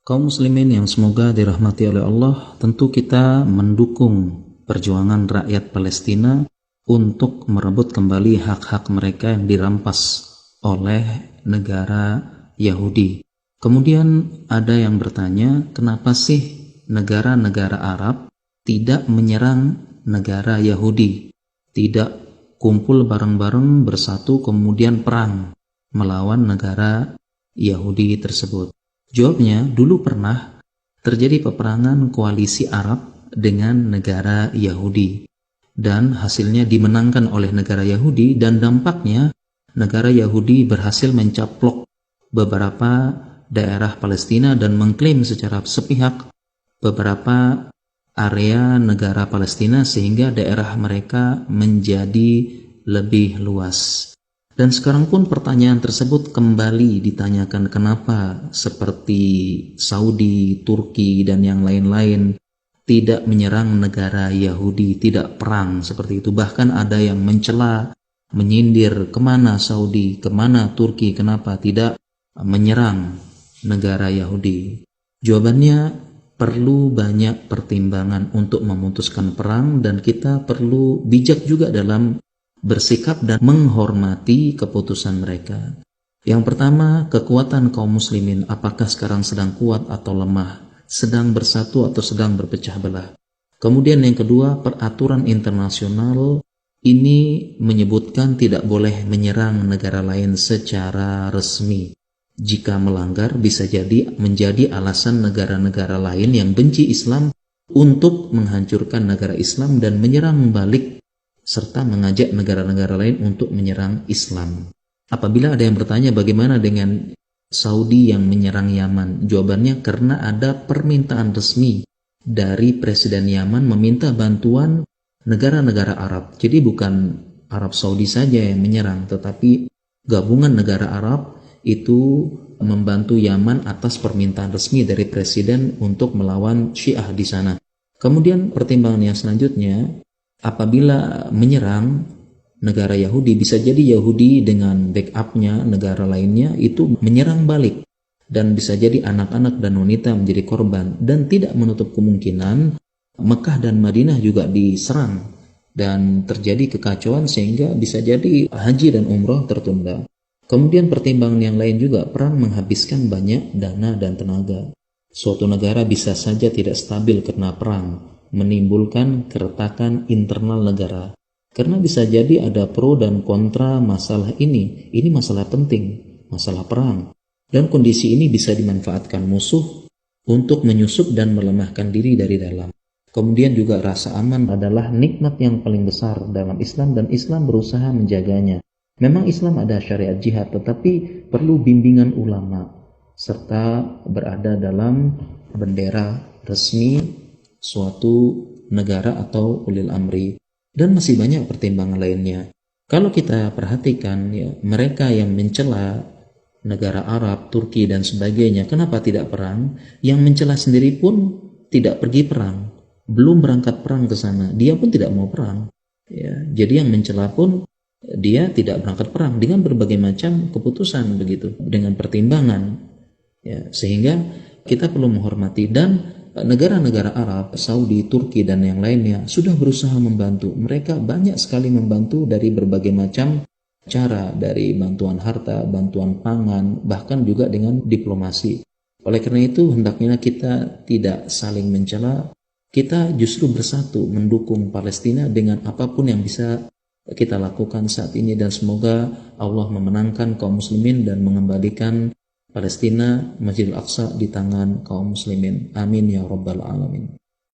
Kaum muslimin yang semoga dirahmati oleh Allah, tentu kita mendukung perjuangan rakyat Palestina untuk merebut kembali hak-hak mereka yang dirampas oleh negara Yahudi. Kemudian ada yang bertanya, kenapa sih negara-negara Arab tidak menyerang negara Yahudi, tidak kumpul bareng-bareng bersatu kemudian perang melawan negara Yahudi tersebut? Jawabnya, dulu pernah terjadi peperangan koalisi Arab dengan negara Yahudi dan hasilnya dimenangkan oleh negara Yahudi, dan dampaknya negara Yahudi berhasil mencaplok beberapa daerah Palestina dan mengklaim secara sepihak beberapa area negara Palestina sehingga daerah mereka menjadi lebih luas. Dan sekarang pun pertanyaan tersebut kembali ditanyakan, kenapa seperti Saudi, Turki, dan yang lain-lain tidak menyerang negara Yahudi, tidak perang seperti itu. Bahkan ada yang mencela, menyindir, kemana Saudi, kemana Turki, kenapa tidak menyerang negara Yahudi? Jawabannya, perlu banyak pertimbangan untuk memutuskan perang, dan kita perlu bijak juga dalam bersikap dan menghormati keputusan mereka. Yang pertama, kekuatan kaum muslimin, apakah sekarang sedang kuat atau lemah, sedang bersatu atau sedang berpecah belah. Kemudian yang kedua, peraturan internasional ini menyebutkan tidak boleh menyerang negara lain secara resmi. Jika melanggar, bisa jadi menjadi alasan negara-negara lain yang benci Islam untuk menghancurkan negara Islam dan menyerang balik serta mengajak negara-negara lain untuk menyerang Islam. Apabila ada yang bertanya bagaimana dengan Saudi yang menyerang Yaman, jawabannya karena ada permintaan resmi dari Presiden Yaman meminta bantuan negara-negara Arab. Jadi bukan Arab Saudi saja yang menyerang, tetapi gabungan negara Arab itu membantu Yaman atas permintaan resmi dari Presiden untuk melawan Syiah di sana. Kemudian pertimbangan yang selanjutnya, apabila menyerang negara Yahudi, bisa jadi Yahudi dengan backupnya negara lainnya itu menyerang balik, dan bisa jadi anak-anak dan wanita menjadi korban, dan tidak menutup kemungkinan Mekah dan Madinah juga diserang dan terjadi kekacauan sehingga bisa jadi haji dan umroh tertunda. Kemudian pertimbangan yang lain juga, perang menghabiskan banyak dana dan tenaga. Suatu negara bisa saja tidak stabil karena perang, menimbulkan keretakan internal negara. Karena bisa jadi ada pro dan kontra masalah ini. Ini masalah penting, masalah perang. Dan kondisi ini bisa dimanfaatkan musuh untuk menyusup dan melemahkan diri dari dalam. Kemudian juga rasa aman adalah nikmat yang paling besar dalam Islam, dan Islam berusaha menjaganya. Memang Islam ada syariat jihad, tetapi perlu bimbingan ulama serta berada dalam bendera resmi suatu negara atau ulil amri, dan masih banyak pertimbangan lainnya. Kalau kita perhatikan ya, mereka yang mencela negara Arab, Turki dan sebagainya, kenapa tidak perang? Yang mencela sendiri pun tidak pergi perang, belum berangkat perang ke sana, dia pun tidak mau perang. Ya, jadi yang mencela pun dia tidak berangkat perang dengan berbagai macam keputusan begitu, dengan pertimbangan. Ya, sehingga kita perlu menghormati, dan negara-negara Arab, Saudi, Turki dan yang lainnya sudah berusaha membantu. Mereka banyak sekali membantu dari berbagai macam cara, dari bantuan harta, bantuan pangan, bahkan juga dengan diplomasi. Oleh karena itu hendaknya kita tidak saling mencela, kita justru bersatu mendukung Palestina dengan apapun yang bisa kita lakukan saat ini, dan semoga Allah memenangkan kaum muslimin dan mengembalikan Palestina, Masjidil Aqsa di tangan kaum muslimin. Amin ya rabbal alamin.